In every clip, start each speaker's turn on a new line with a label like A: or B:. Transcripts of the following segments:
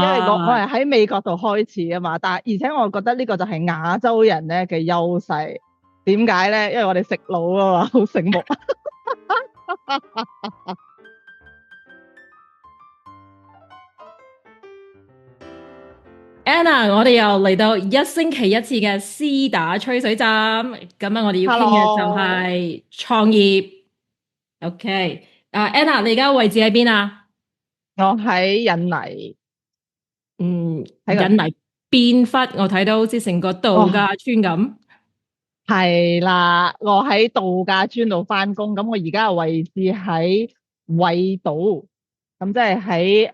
A: 因為我
B: 哇！
A: 係喺美國度開始啊嘛，但係而且我覺得呢個就係亞洲人咧嘅優勢。點解咧？因為我哋食腦啊嘛，好醒目。
B: Anna，我哋又嚟到一星期一次嘅絲打吹水站，咁樣我哋要傾嘅就
A: Hello，
B: 係創業。OK，Anna，你而家位置喺邊啊？
A: 我喺印尼，
B: 嗯，
A: 喺個
B: 印尼邊忽？我睇到好似成個度假
A: 哇，
B: 村咁。
A: 係啦，我喺度假村度翻工，咁我而家嘅位置喺惠島，咁即係喺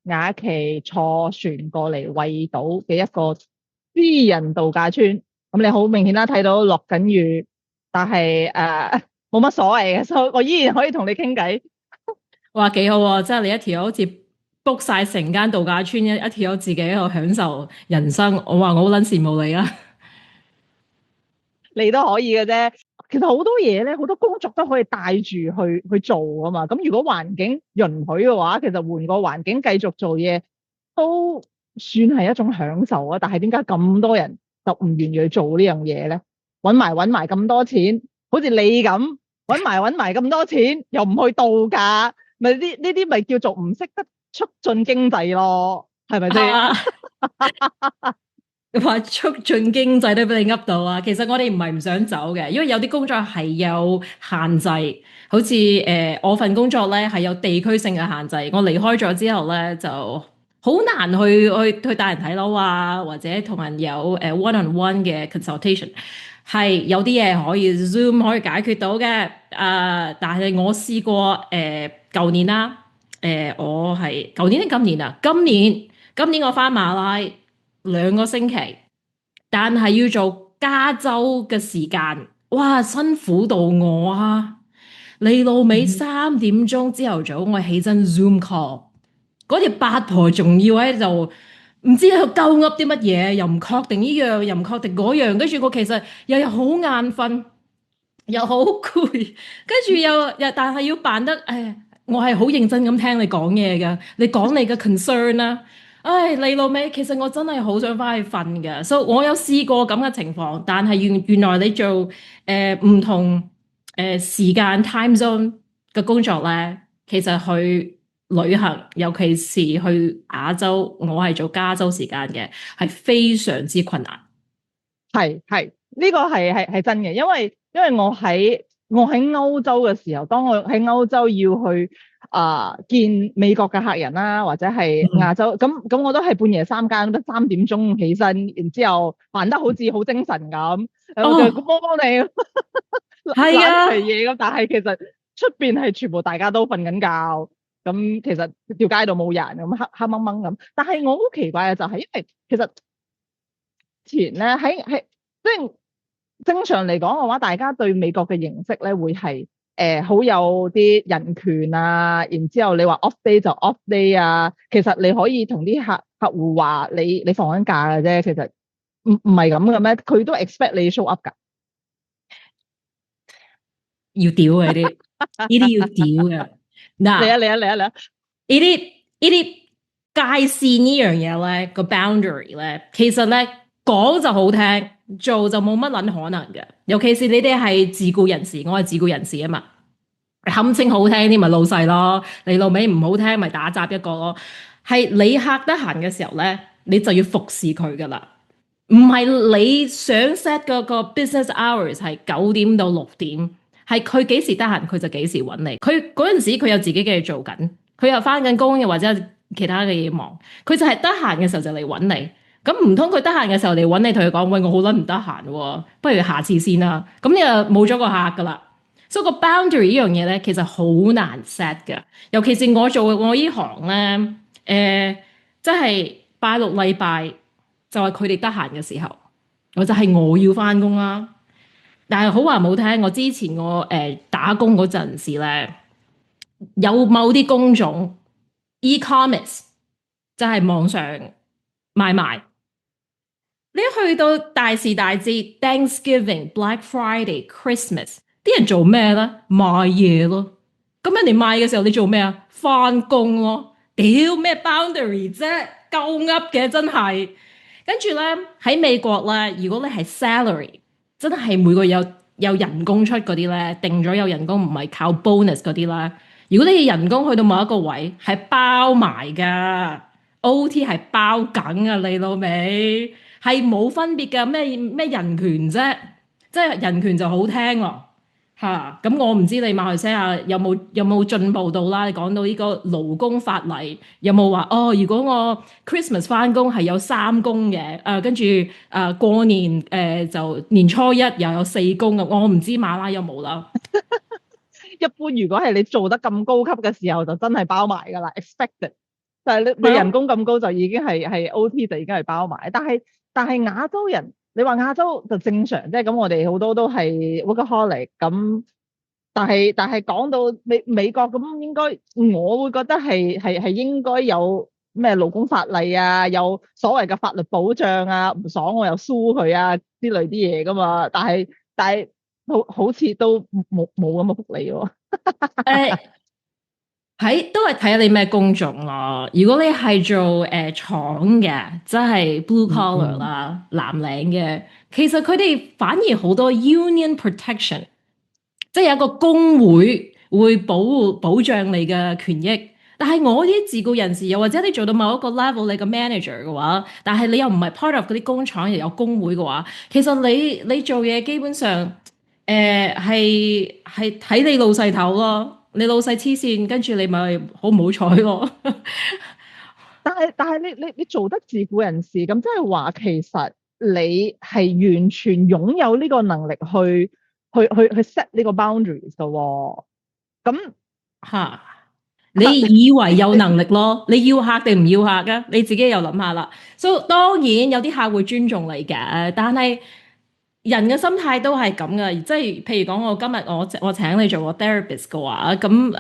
A: 雅琪坐船過嚟惠島嘅一個私人度假村。咁你好明顯啦，睇到落緊雨，但係冇乜所謂嘅，所以我依然可以同你傾偈。
B: 哇，幾好喎！即係你一條友好似 book 晒成間度假村，一條友自己喺度享受人生。我話我好撚羨慕你啊！
A: 你都可以嘅啫。其實好多嘢咧，好多工作都可以帶住去做啊嘛。咁如果環境允許嘅話，其實換個環境繼續做嘢都算係一種享受啊。但係點解咁多人就唔願意去做呢樣嘢咧？搵埋咁多錢，好似你咁搵埋咁多錢，又唔去度假，呢啲咪叫做唔識得促進經濟咯？係咪先？
B: 啊，話促進經濟都俾你噏到啊！其實我哋唔係唔想走嘅，因為有啲工作係有限制，好似我份工作咧係有地區性嘅限制。我離開咗之後咧，就好難去帶人睇樓啊，或者同人有one on one 嘅 consultation。係有啲嘢可以 Zoom 可以解決到嘅。但係我試過舊年啦，我係舊年定今年啊？今年我翻馬拉2個星期，但係要做加州嘅時間，哇，辛苦到我啊！你老味3點鐘朝頭早，我起身 Zoom call，嗰條八婆仲要喺度，唔知喺度鳩噏啲乜嘢，又唔確定呢樣，又唔確定嗰樣，跟住我其實又好眼瞓，又好攰，跟住又但係要扮得誒，我係好認真咁聽你講嘢㗎，你講你嘅 concern 啦。唉，你老味，其實我真係好想翻去瞓嘅，所以我有試過咁嘅情況，但係原來你做唔同時間 time zone 嘅工作咧，其實去旅行，尤其是去亞洲，我係做加州時間嘅，係非常之困難。
A: 係呢個係真嘅，因為我喺歐洲嘅時候，當我喺歐洲要去見美國嘅客人啦，或者係亞洲咁，我都係半夜3更，得3點鐘起身，然之後扮得好似好精神咁，我就
B: 哦，
A: 幫你
B: 係啊，
A: 攬齊嘢咁，但係其實出邊係全部大家都瞓緊覺，咁其實條街度冇人咁黑黑掹掹咁，但係我好奇怪嘅就係，因為其實前咧喺即係正常嚟講嘅話，大家對美國嘅認識咧會係好有啲人權啊，然之後你話 off day 就 off day 啊，其實你可以同啲客戶話你放緊假嘅啫，其實唔係咁嘅咩？佢都 expect 你 show up 㗎。
B: 要屌嘅呢啲要屌嘅。嗱，
A: 嚟啊嚟啊嚟啊嚟啊！
B: 呢啲界線呢樣嘢咧，個 boundary 咧，其實咧講就好聽，做就冇乜撚可能嘅。尤其是你哋係自僱人士，我係自僱人士啊嘛，堪稱好聽啲咪老細咯，你老味唔好聽咪打雜一個咯。係你客得閒嘅時候咧，你就要服侍佢噶啦。唔係你想 set 個 business hours 係9點到6點，係佢幾時得閒佢就幾時揾你。佢嗰陣時佢有自己嘅嘢做緊，佢又翻緊工又或者有其他嘅嘢忙，佢就係得閒嘅時候就嚟揾你。咁唔通佢得閒嘅時候嚟揾你，同佢講喂，我好撚唔得閒喎，不如下次先啦。咁你又冇咗個客噶啦。所以個 boundary 呢樣嘢咧，其實好難 set 㗎。尤其是我做我呢行咧，即係拜六禮拜。就係佢哋得閒嘅時候，我就係我要翻工啦。但係好話唔好聽，我之前我打工嗰陣時咧，有某啲工種 e-commerce 就係網上買賣。你一去到大時大節 Thanksgiving、Black Friday、Christmas，啲人做咩咧？買嘢咯。咁人哋賣嘅時候，你做咩啊？翻工咯。屌咩 boundary 啫，夠噏嘅真係。跟住咧喺美國咧，如果你係 salary，真係每個有人工出嗰啲咧，定咗有人工，唔係靠 bonus 嗰啲啦。如果你嘅人工去到某一個位，係包埋噶，OT 係包緊啊，你老味係冇分別噶，咩人權啫，即係人權就好聽喎。嚇，咁我唔知你馬來西亞有冇進步到啦？你講到呢個勞工法例，有冇話哦？如果我 Christmas 翻工係有3工嘅，跟住過年就年初一又有4工咁，我唔知馬拉有冇啦。
A: 一般如果係你做得咁高級嘅時候，就真係包埋㗎啦，expected。但係你人工咁高就已經係 OT 就已經係包埋。但係亞洲人，你話亞洲就正常啫。咁我哋好多都係 workaholic 咁。但係講到美國咁，應該我會覺得係應該有咩勞工法例啊，有所謂嘅法律保障啊，唔爽我又訴佢啊之類啲嘢噶嘛。但係好似都冇咁嘅福利喎。
B: 誒都係睇下你咩工種咯。如果你係做廠嘅，即係 blue
A: 嗯
B: collar
A: 嗯，
B: 啦，藍領嘅，其實佢哋反而好多 union protection。即係有一個工會會保障你嘅權益，但係我啲自僱人士又或者你做到某一個 level 你嘅 manager 嘅話，但係你又唔係 part of 嗰啲工廠又有工會嘅話，其實你做嘢基本上係睇你老細頭咯，你老細黐線，跟住你咪好唔好彩咯。
A: 但係你做得自僱人士咁，即係話其實你係完全擁有呢個能力去 set 呢個 boundaries 嘅喎。咁
B: 嚇！你以為有能力咯？你要客定唔要客啊？你自己又諗下啦。所以當然有啲客會尊重你嘅，但係人嘅心態都係咁噶。即係譬如講，我今日我請你做個 therapist 嘅話，咁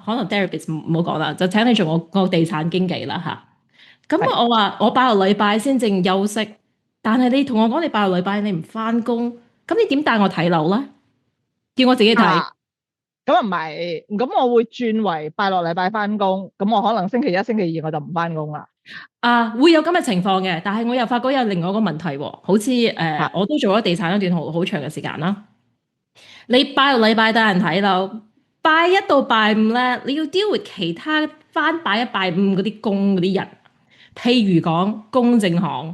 B: 可能 therapist 唔好講啦，就請你做我地產經紀啦吓。咁
A: 係
B: 我話我8個禮拜先正休息，但係你同我講你8個禮拜你唔翻工，咁你點帶我睇樓咧？叫我自己睇。
A: 啊。咁啊唔係，咁我會轉為拜6禮拜翻工，咁我可能星期一、星期二我就唔翻工啦。
B: 會有咁嘅情況嘅，但係我又發覺有另外一個問題喎，好似
A: 嚇，
B: 我都做咗地產一段好長嘅時間啦。你拜6禮拜帶人睇樓，拜一到拜五咧，你要 deal with 其他翻拜一拜五嗰啲工嗰啲人，譬如講公證行，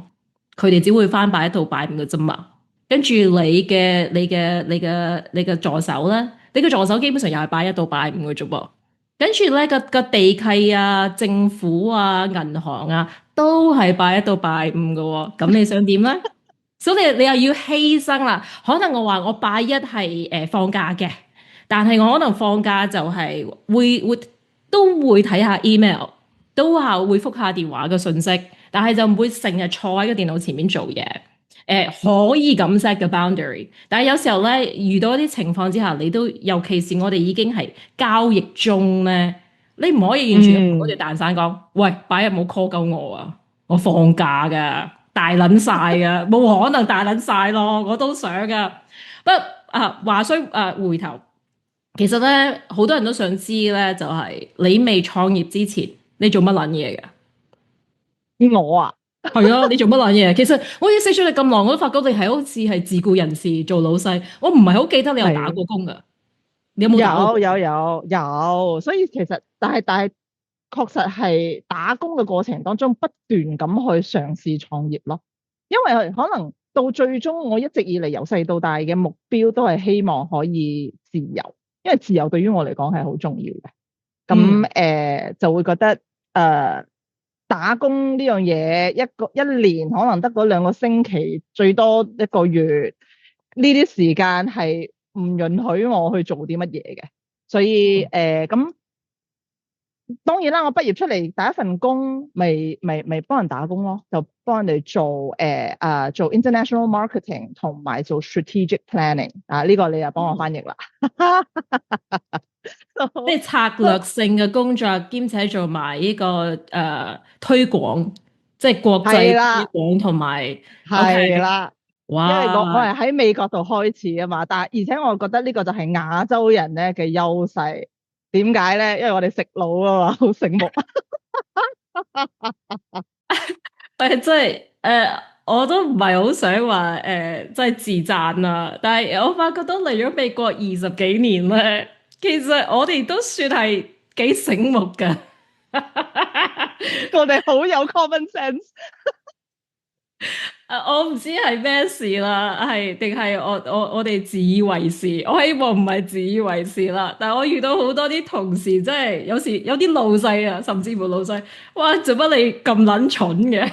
B: 佢哋只會翻拜一到拜五嘅啫嘛。跟住你嘅助手咧，你嘅助手基本上又係拜一到拜五嘅啫噃。跟住咧個地契啊、政府啊、銀行啊，都係拜一到拜五嘅喎。咁你想點咧？所以你又要犧牲啦。可能我話我拜一係放假嘅，但係我可能放假就係都會睇下 email，都係會覆下電話嘅信息，但係就唔會成日坐喺個電腦前面做嘢。可以咁 set 嘅 boundary，但係有時候咧遇到一啲情況之下，你都尤其是我哋已經係交易中咧，你唔可以完全同嗰隻蛋散講，喂，拜日冇 call 夠我啊，我放假噶，大撚晒噶，冇可能大撚晒咯，我都想噶。不過話雖回頭，其實咧好多人都想知咧，就係你未創業之前，你做乜撚嘢嘅？
A: 我啊，
B: 係啊，你做乜撚嘢？其實我已經識咗你咁耐，我都發覺你係好似係自僱人士做老細，我唔係好記得你有打過工噶。你有冇打過工？
A: 有，所以其實但係確實係打工嘅過程當中不斷咁去嘗試創業咯。因為可能到最終我一直以嚟由細到大嘅目標都係希望可以自由，因為自由對於我嚟講係好重要嘅。咁就會覺得打工呢樣嘢一年可能得嗰2個星期，最多1個月，呢啲時間係唔允許我去做啲乜嘢嘅。所以咁當然啦，我畢業出嚟第一份工咪幫人打工咯，就幫人哋做 international marketing 同埋做 strategic planning 啊。呢個你又幫我翻譯啦。
B: 即係策略性嘅工作，兼且做埋呢個推廣，即係國際
A: 係啦，
B: 推廣同埋
A: 係啦，因為我
B: 哇！
A: 係喺美國度開始啊嘛，但係而且我覺得呢個就係亞洲人咧嘅優勢，點解咧？因為我哋食腦啊嘛，好醒目。
B: 我都唔係好想話即係自讚啊，但係我發覺到嚟咗美國20幾年咧，其實我哋都算係幾醒目㗎。
A: 我哋好有 common sense。
B: 我唔知係咩事啦，定係我哋自以為是？我希望唔係自以為是啦。但係我遇到好多啲同事，真係有時有啲老細啊，甚至乎老細，哇，做乜你咁撚蠢嘅？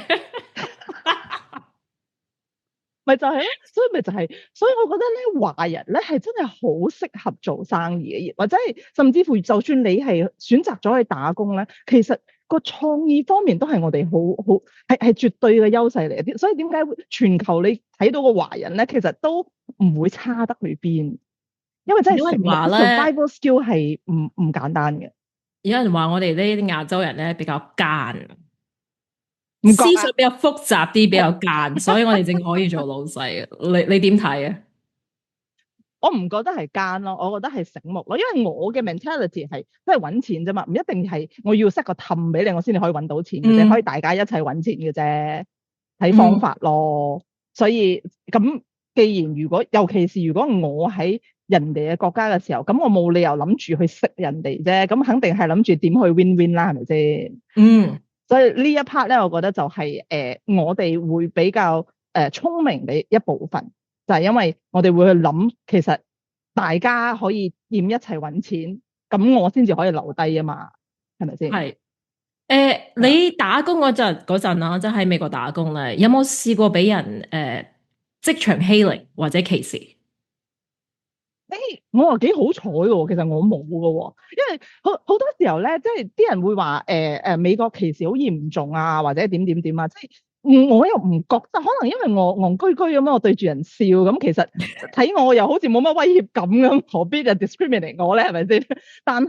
A: 咪就係咯，所以咪就係，所以我覺得咧，華人咧係真係好適合做生意嘅，或者係甚至乎，就算你係選擇咗去打工咧，其實個創意方面都係我哋好係絕對嘅優勢嚟嘅。所以點解全球你睇到個華人咧，其實都唔會差得去邊，因為真係
B: 有人話咧，survival
A: skill 係唔簡單嘅。
B: 有人話我哋呢啲亞洲人咧比較奸，
A: 唔覺啊？
B: 思想比較複雜啲，比較奸，所以我哋正可以做老細嘅。你點睇啊？
A: 我唔覺得係奸咯，我覺得係醒目咯。因為我嘅 mentality 係都係揾錢啫嘛，唔一定係我要 set 個氹俾你，我先至可以揾到錢嘅啫，可以大家一齊揾錢嘅啫，睇方法咯。所以咁，既然如果尤其是如果我喺人哋嘅國家嘅時候，咁我冇理由諗住去識人哋啫，咁肯定係諗住點去 win win 啦，係咪先？
B: 嗯，
A: 所以呢一 part 咧，我覺得就係、我哋會比較聰明嘅一部分，就係、因為我哋會去諗，其實大家可以點一齊揾錢，咁我先至可以留低啊嘛，係咪先？
B: 係。
A: 係啦。
B: 你打工嗰陣啊，即係喺美國打工咧，有冇試過俾人職場欺凌或者歧視？
A: 我話幾好彩嘅喎，其實我冇嘅喎，因為好多時候咧，即係啲人會話美國歧視好嚴重啊，或者點點點啊，即係我又唔覺得，可能因為我戇居居咁樣，我對住人笑咁，其實睇我又好似冇乜威脅感咁，何必就 discriminate 我咧？係咪先？但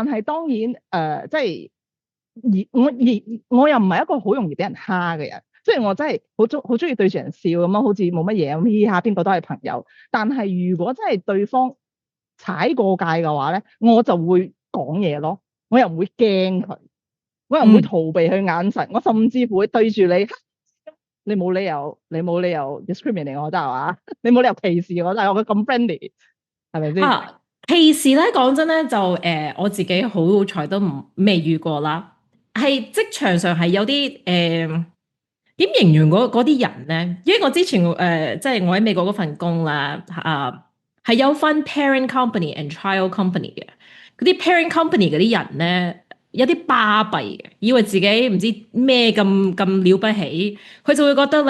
A: 係當然即係我又唔係一個好容易俾人蝦嘅人。雖然我真係好中意對住人笑咁樣，好似冇乜嘢咁，嘻嘻下邊個都係朋友。但係如果真係對方踩過界嘅話咧，我就會講嘢咯。我又唔會驚佢，我又唔會逃避佢眼神，我甚至乎會對住你，你冇理由 discriminate 我，得係嘛？你冇理由歧視我，但係我咁 friendly，係咪先？
B: 歧視咧，講真咧，就我自己好彩都未遇過啦。係職場上係有啲點形容嗰啲人咧？因為我之前即係我喺美國嗰份工啦，係有分 parent company and child company 嘅。嗰啲 parent company 嗰啲人咧，有啲巴閉嘅，以為自己唔知咩咁了不起，佢就會覺得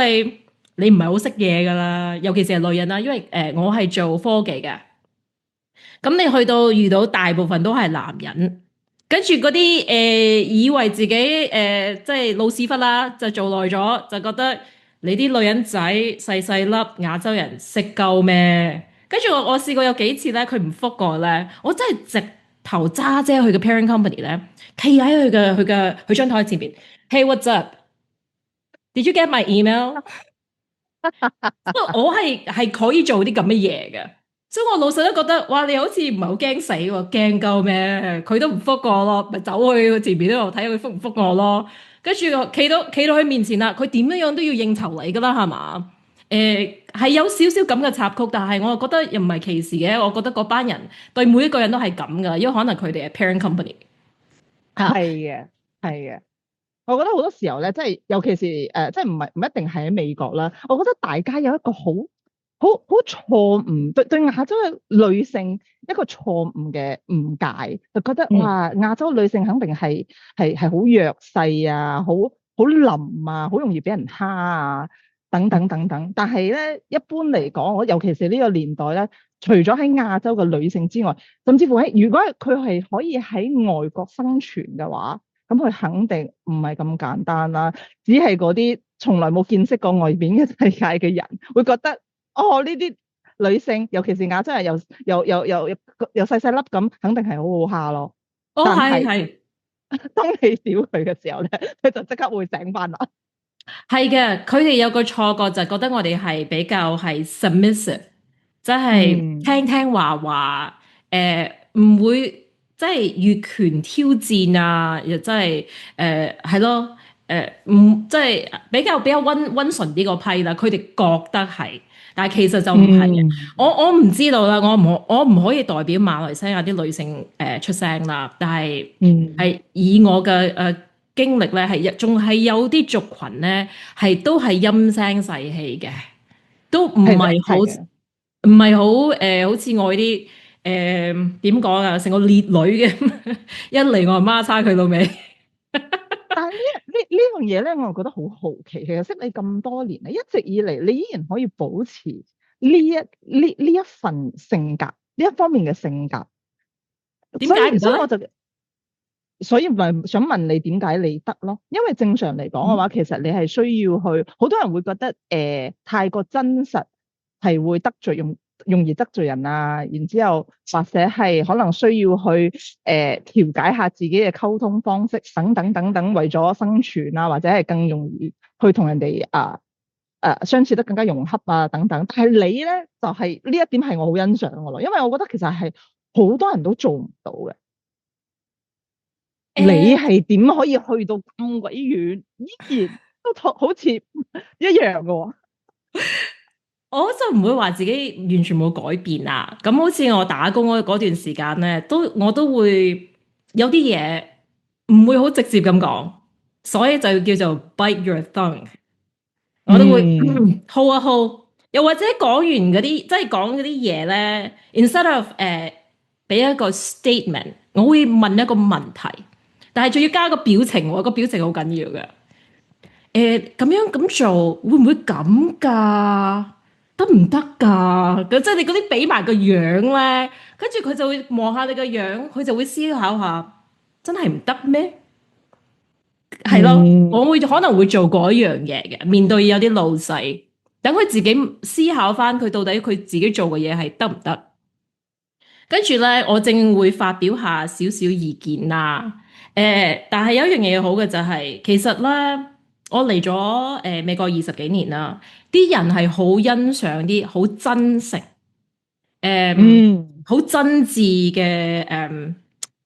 B: 你唔係好識嘢噶啦，尤其是係女人啦，因為我係做科技嘅。咁你去到遇到大部分都係男人，跟住嗰啲以為自己即係老屎忽啦，就做耐咗就覺得你啲女人仔細細粒亞洲人識夠咩？跟住我試過有幾次咧，佢唔覆我咧，我真係直頭揸車去個 parent company 咧，企喺佢張台前邊，Hey what's up？Did you get my email？我係可以做啲咁嘅嘢嘅。所以我老細都覺得，哇！你好似唔係好驚死喎，驚夠咩？佢都唔覆我咯，咪走去前面嗰度睇下佢覆唔覆我咯。跟住我企到佢面前啦，佢點樣都要應酬你噶啦，係嘛？係有少少咁嘅插曲，但係我又覺得又唔係歧視嘅。我覺得嗰班人對每一個人都係咁噶，因為可能佢哋係 parent company 嚇。
A: 係嘅，係嘅。我覺得好多時候咧，即係尤其是即係唔一定係喺美國啦。我覺得大家有一個好錯誤對亞洲嘅女性一個錯誤嘅誤解，就覺得
B: 嗯，
A: 哇亞洲女性肯定係好弱勢啊，好冧啊，好容易俾人蝦啊，等等等等。但係咧一般嚟講，我尤其是呢個年代咧，除咗喺亞洲嘅女性之外，甚至乎如果佢係可以喺外國生存嘅話，咁佢肯定唔係咁簡單啦。只係嗰啲從來冇見識過外邊嘅世界嘅人會覺得。哦，呢啲女性，尤其是亞洲人，又細細粒咁，肯定係好好蝦咯。
B: 哦，
A: 但係
B: 係。
A: 當你屌佢嘅時候咧，佢就即刻會醒翻啦。
B: 係嘅，佢哋有個錯覺就覺得我哋係比較係 submissive，即係
A: 嗯，
B: 聽聽話話，唔會即係越權挑戰啊，又真係係咯，唔即係比較溫順啲個批啦。佢哋覺得係，但係其實就唔係嘅。
A: 嗯
B: 我唔知道啦，我唔可以代表馬來西亞啲女性出聲啦。但係
A: 嗯，
B: 係以我嘅經歷咧，係仲係有啲族群咧係都係陰聲細氣嘅，都唔
A: 係嘅
B: 係好。
A: 係嘅。
B: 唔係好好似我呢啲點講啊，成個烈女嘅，一嚟我阿媽叉佢老味。
A: 但係呢樣嘢咧，我又覺得好好奇。其實識你咁多年咧，一直以嚟你依然可以保持呢一份性格，呢一方面嘅性格。
B: 點
A: 所
B: 解唔得咧？
A: 以所以我就所以咪想問你點解你得咯？因為正常嚟講嘅話，其實你係需要去，好多人會覺得太過真實係會得罪容易得罪人啊，然之後或者係可能需要去調解下自己嘅溝通方式等等等等，為咗生存啊，或者係更容易去同人哋相處得更加融洽啊等等。但係你咧就係呢一點係我好欣賞嘅咯，因為我覺得其實係好多人都做唔到嘅。你
B: 誒、
A: 係點可以去到咁鬼遠，依然都好似一樣嘅喎？
B: 我就唔會話自己完全冇改變啊。咁好似我打工嗰段時間咧，我都會有啲嘢唔會好直接咁講，所以就叫做 bite your tongue。我都會
A: 嗯
B: hold 一 hold，又或者講完嗰啲，即係講嗰啲嘢咧，instead of 俾一個 statement，我會問一個問題，但係仲要加個表情喎，個表情好緊要嘅。咁樣咁做會唔會咁㗎？得唔得㗎？咁即係你嗰啲俾埋個樣咧，跟住佢就會望下你個樣，佢就會思考下，真係唔得咩？係咯，我
A: 嗯
B: 會可能會做嗰一樣嘢嘅，面對有啲老細，等佢自己思考翻佢到底佢自己做嘅嘢係得唔得。跟住咧，我正會發表下少少意見啦。但係有一樣嘢好嘅就係、其實咧，我嚟咗美國20幾年啦，啲人係好欣賞啲好真誠、
A: 嗯
B: 好真摯嘅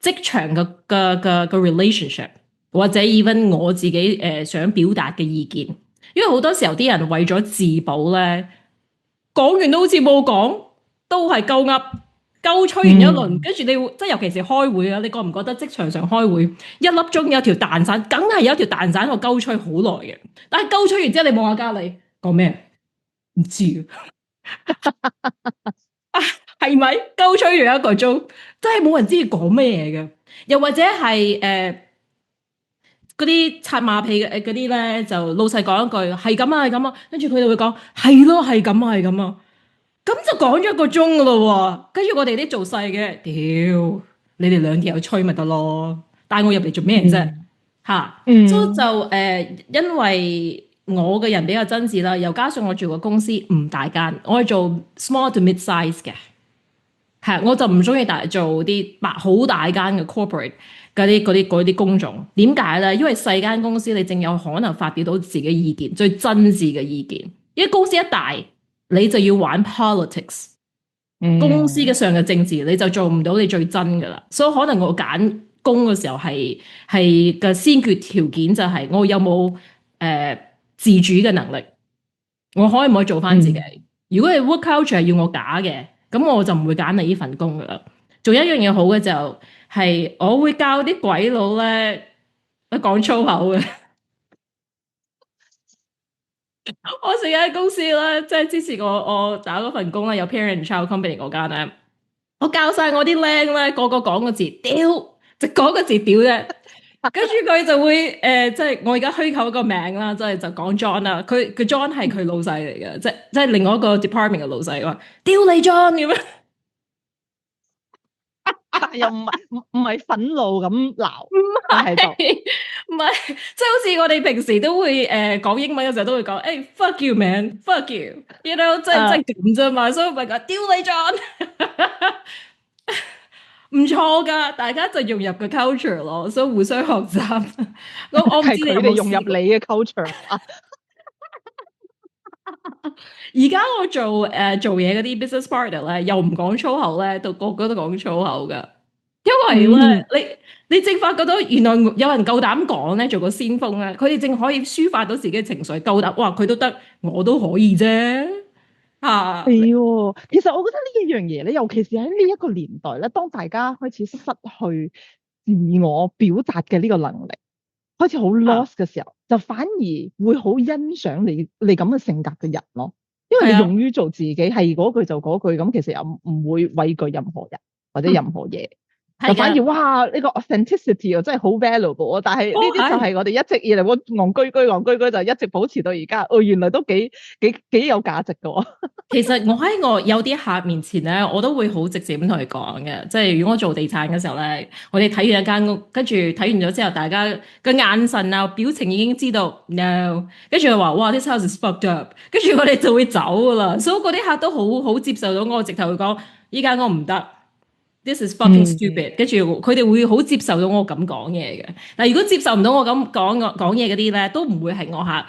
B: 職場嘅 relationship，或者 even 我自己想表達嘅意見，因為好多時候啲人為咗自保咧，講完都好似冇講，都係鳩噏。鳩吹完一輪，
A: 嗯
B: 跟住你會即係尤其是開會啊，你覺唔覺得職場上開會一粒鐘有條蛋散，梗係有條蛋散個鳩吹好耐嘅，但係鳩吹完之後，你望下隔離講咩？唔知啊，係咪鳩吹完一個鐘，真係冇人知佢講咩嘢嘅？又或者係嗰啲擦馬屁嘅嗰啲咧，就老細講一句係咁啊係咁啊，跟住佢哋會講係咯係咁啊係咁啊。咁就講咗一個鐘噶咯喎，跟住我哋啲做細嘅，屌你哋兩條友吹咪得咯，帶我入嚟做咩啫？
A: 嗯
B: 嚇，所以就
A: 嗯
B: 因為我嘅人比較真摯啦，又加上我做嘅公司唔大間，我係做 small to mid size 嘅，係我就唔中意做啲好大間嘅 corporate 嗰啲工種。點解咧？因為細間公司你正有可能發表到自己意見，最真摯嘅意見。因為公司一大，你就要玩 politics。公司嘅
A: 嗯
B: 上嘅政治，你就做唔到你最真噶啦。所以可能我揀工嘅時候係嘅先決條件就係我有冇自主嘅能力，我可唔可以做翻自己？
A: 嗯
B: 如果係 work culture 係要我假嘅，咁我就唔會揀你呢份工噶啦。仲有一樣嘢好嘅就係我會教啲鬼佬咧講粗口嘅。我成間公司咧，即係之前我打嗰份工咧，有 parent child company 嗰間咧，我教晒我啲僆咧，個個講個字屌，就講個字屌啫。跟住佢就會即係我而家虛構個名啦，即係就講 John 啦。佢 John 係佢老細嚟嘅，即係另外一個 department 嘅老細話屌你 John 咁樣。
A: 但係又唔係憤怒咁鬧，
B: 唔
A: 但係就
B: 係唔係，即係好似我哋平時都會講英文嘅時候都會講，誒 fuck you man，fuck you，you know，即係咁啫嘛，所以咪講屌你 John，唔錯噶，大家就融入個 culture 咯，所以互相學習。我唔
A: 係
B: 知你有
A: 佢哋融入
B: 冇試過？
A: 你嘅 culture 啊。
B: 而家我做嘢嗰啲 business partner 咧，又唔講粗口咧，到個個都講粗口噶。因為咧，你正發覺到原來有人夠膽講咧，做個先鋒咧，佢哋正可以抒發到自己嘅情緒，夠膽哇，佢都得，我都可以啫。啊，
A: 係喎，其實我覺得呢一樣嘢咧，尤其是喺呢一個年代咧，當大家開始失去自我表達嘅呢個能力，開始好 lost 嘅時候，就反而會好欣賞你咁嘅性格嘅人咯。因為你
B: 係啊，
A: 勇於做自己，係嗰句就嗰句，咁其實又唔會畏懼任何人或者任何嘢。就
B: 係
A: 反而
B: 噶，
A: 哇呢個 authenticity 又真係好 valuable 啊！但係呢啲就
B: 係。
A: 係我哋一直以嚟我戇居居就一直保持到而家，哦原來都幾有價值㗎喎。
B: 其實我喺有啲客面前咧，我都會好直接咁同佢講嘅，即係如果我做地產嘅時候咧，我哋睇完一間屋，跟住睇完咗之後，大家個眼神啊、表情已經知道 no，跟住佢話哇，this house is fucked up，跟住我哋就會走噶啦，所以嗰啲客都好接受到我，直頭會講依間屋唔得，this is fucking
A: 嗯，stupid，
B: 跟住佢哋會好接受到我咁講嘢嘅。但係如果接受唔到我咁講嘢嗰啲咧，都唔會係我客。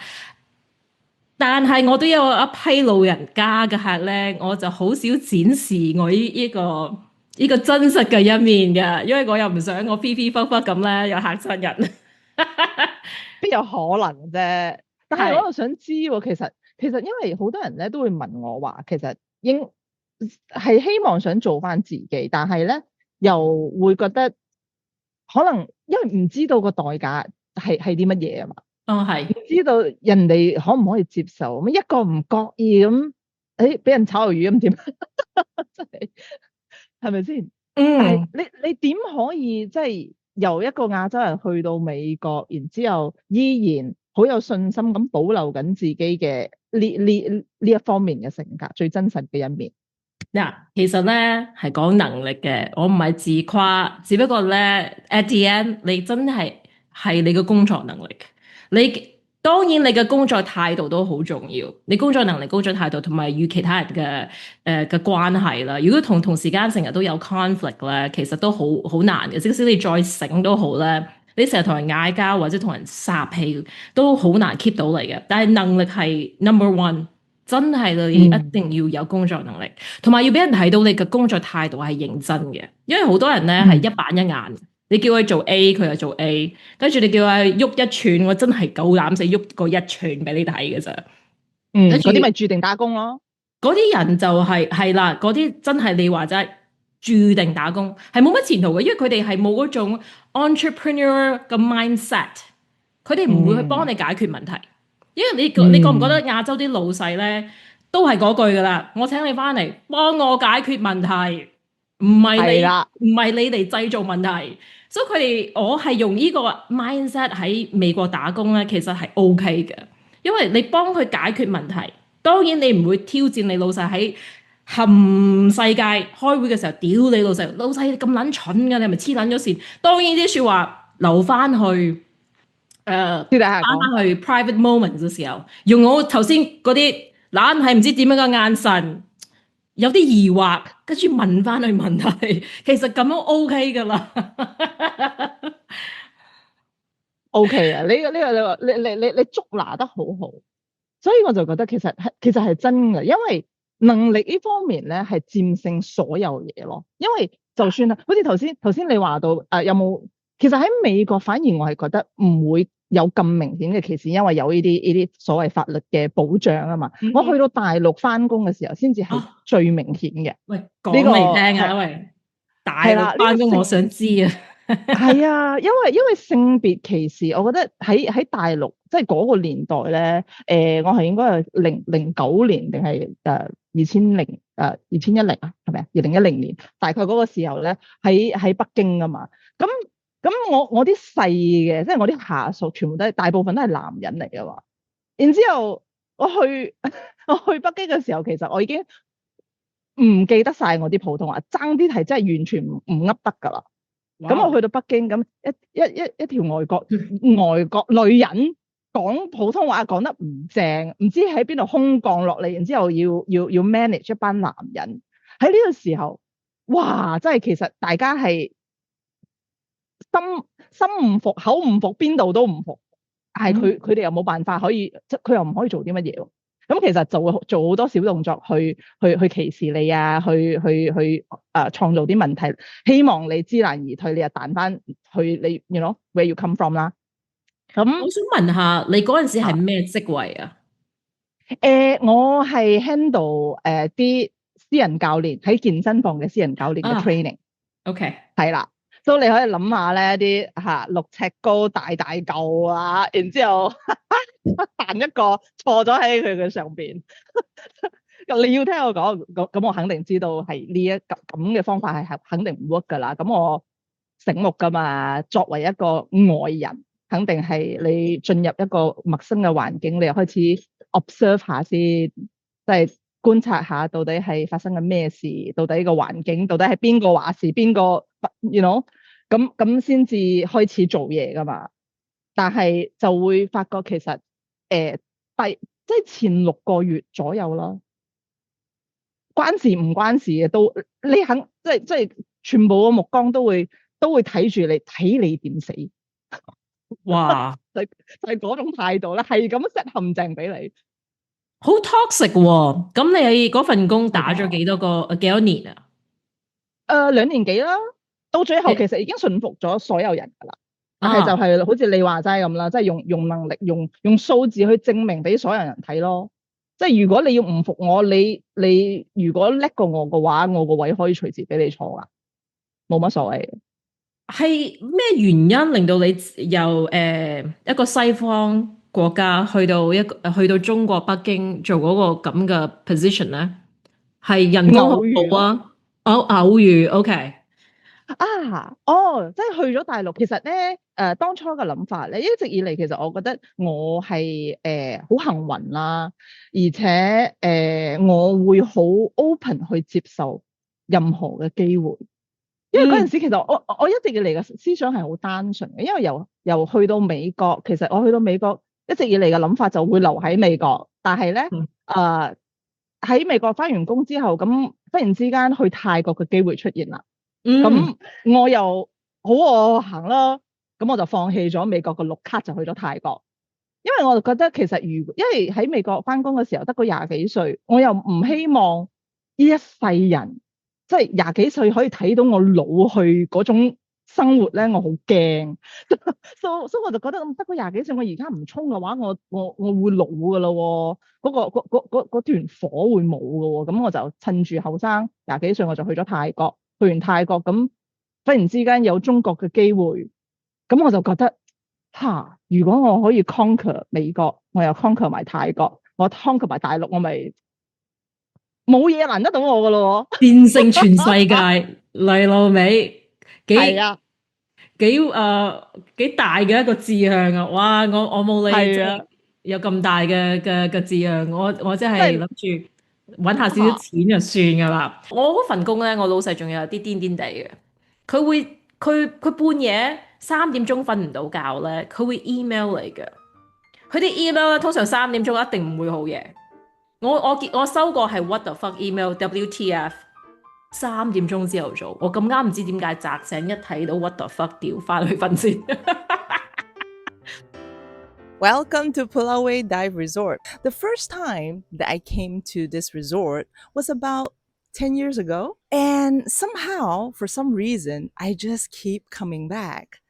B: 但係我都有一批老人家嘅客咧，我就好少展示我呢個真實嘅一面嘅，因為我又唔想我飛飛忽忽咁咧，又嚇親人。
A: 邊有可能啫？但係我
B: 係
A: 又想知喎，其實因為好多人咧都會問我話，其實係希望想做翻自己，但係咧又會覺得可能因為唔知道個代價係啲乜嘢啊嘛。
B: 哦係，
A: 知道人哋可唔可以接受，咁一個唔覺意咁，誒俾人炒魷魚咁點？真係咪先？但係
B: 嗯。
A: 你點可以即係由一個亞洲人去到美國，然之後依然好有信心咁保留緊自己嘅呢一方面嘅性格，最真實嘅一面。
B: 嗱，其實咧係講能力嘅，我唔係自誇，只不過咧 at the end 你真係你嘅工作能力，你當然你嘅工作態度都好重要，你工作能力、工作態度同埋與其他人嘅關係啦。如果同時間成日都有 conflict 咧，其實都好難嘅。即使你再醒都好咧，你成日同人嗌交或者同人撒氣都好難 keep 到你嘅。但係能力係 number one。真係你一
A: 嗯
B: 定要有工作能力，同埋要俾人睇到你嘅工作態度係認真嘅。因為好多人咧係
A: 嗯
B: 一板一眼，你叫佢做 A，佢就做 A，跟住你叫佢喐一寸，我真係夠膽死喐個一寸俾你睇嘅咋。跟
A: 嗯，
B: 住
A: 嗰啲咪注定打工咯。
B: 嗰啲人就係啦，嗰啲真係你話齋注定打工，係冇乜前途嘅，因為佢哋係冇嗰種 entrepreneur 嘅 mindset，佢哋唔會去幫
A: 嗯
B: 你解決問題。因為你覺唔覺得
A: 嗯，
B: 亞洲啲老細咧都係嗰句噶啦？我請你翻嚟幫我解決問題，
A: 係啦，
B: 唔係你嚟製造問題。所以佢哋我係用呢個 mindset 喺美國打工咧，其實係 OK 嘅，因為你幫佢解決問題。當然你唔會挑戰你老細喺冚世界開會嘅時候屌你老細，老細咁撚蠢㗎，你係咪黐撚咗線？當然啲説話留翻去。
A: 私底下講。
B: 翻去 private moment 嘅時候，用我頭先嗰啲懶係唔知點樣嘅眼神，有啲疑惑，跟住問翻佢問題，其實咁樣 OK 噶啦。
A: O K 啊，你捉拿得好好，所以我就覺得其實係真嘅，因為能力呢方面咧係戰勝所有嘢咯。因為就算啦，好似頭先你話到有冇，其實喺美國反而我係覺得唔會有咁明顯嘅歧視，因為有呢啲所謂法律嘅保障啊嘛。我去到大陸翻工嘅時候，先至係
B: 啊，
A: 最明顯嘅。
B: 喂，講
A: 呢個
B: 嚟聽
A: 係
B: 啊，喂，大
A: 係啦，呢個
B: 陸翻工我想知啊。
A: 係啊，因為性別歧視，我覺得喺大陸即係嗰個年代咧，我係應該係零九年定係20102010啊，係咪啊？2010年大概嗰個時候咧，喺北京啊嘛。咁我啲細嘅，即係我啲下屬，全部大部分都係男人嚟嘅嘛。然之後我去我去北京嘅時候，其實我已經唔記得晒我啲普通話，爭啲係真係完全唔噏得㗎啦。咁我去到北京，咁一條外國女人講普通話講得唔正，唔知喺邊度空降落嚟，然之後要 manage 一班男人。喺呢個時候，哇！真係其實大家係心唔服口唔服，邊度都唔服。但係佢哋又冇辦法可以，即佢又唔可以做啲乜嘢喎。咁其實就會做好多小動作去歧視你啊，去創造啲問題，希望你知難而退，你又彈翻去你 you know where you come from 啦。咁
B: 我想問下你嗰陣時係咩職位啊？
A: 我係 handle 啲私人教練喺健身房嘅私人教練嘅 training。
B: OK，
A: 係啦，所以你可以諗下咧，啲6尺高大大嚿啊，然之後彈一個錯咗喺佢嘅上邊。你要聽我講，咁我肯定知道係呢一咁嘅方法係肯定唔 work 噶啦。咁我醒目噶嘛，作為一個外人，肯定係你進入一個陌生嘅環境，你又開始 observe 下先，即係觀察下到底係發生緊咩事，到底個環境，到底係邊個話事，邊個，you know，咁先至開始做嘢噶嘛。但係就會發覺其實即係前6個月左右啦，關事唔關事嘅都，你肯即係全部嘅目光都會睇住你，睇你點死。
B: 哇，
A: 就係嗰種態度咧，係咁 set 陷阱俾你。
B: 好 toxic 喎！咁你嗰份工打咗幾多年啊
A: ？2年幾啦，到最後其實已經馴服咗所有人噶啦。但係就係好似你話齋咁啦，即係用能力、用數字去證明俾所有人睇咯。即係如果你要唔服我，你如果叻過我嘅話，我個位可以隨時俾你坐噶，冇乜所謂。
B: 係咩原因令到你由一個西方國家去到中國北京做嗰個咁嘅 position 咧？係人工好高啊？偶遇 OK。
A: 即係去咗大陸。其實咧，當初嘅諗法咧，一直以嚟其實我覺得我係好幸運啦，而且我會好 open 去接受任何嘅機會，因為嗰陣時其實我一直以嚟嘅思想係好單純嘅，因為由去到美國，其實我去到美國一直以嚟嘅諗法就會留喺美國，但係咧喺美國返完工之後，咁忽然之間去泰國嘅機會出現啦。咁我又好我行啦，咁我就放棄咗美國嘅綠卡，就去咗泰國。因為我就覺得其實因為喺美國翻工嘅時候得個廿幾歲，我又唔希望呢一世人即係廿幾歲可以睇到我老去嗰種生活咧，我好驚。所以我就覺得得個廿幾歲，我而家唔衝嘅話，我會老噶咯，嗰段火會冇噶。咁我就趁住後生廿幾歲，我就去咗泰國。去完泰國咁，忽然之間有中國嘅機會，咁我就覺得如果我可以 conquer 美國，我又 conquer 埋泰國，我 conquer 埋大陸，我咪冇嘢難得到我噶咯，
B: 戰勝全世界嚟老味，幾大嘅一個志向啊！哇，我冇你即係有咁大嘅志向，我真係諗住揾下少少錢就算噶啦。我嗰份工咧，我老細仲有啲癲癲地嘅，佢半夜3點鐘瞓唔到覺咧，佢會 email 嚟嘅。佢啲 email 咧通常3點鐘一定唔會好夜。我收過係 what the fuck email WTF。3點鐘之後做，我咁啱唔知點解扎醒一睇到 what the fuck 掉翻去瞓先。
C: Welcome to Pulaway Dive Resort. The first time that I came to this resort was about 10 years ago. And somehow, for some reason, I just keep coming back.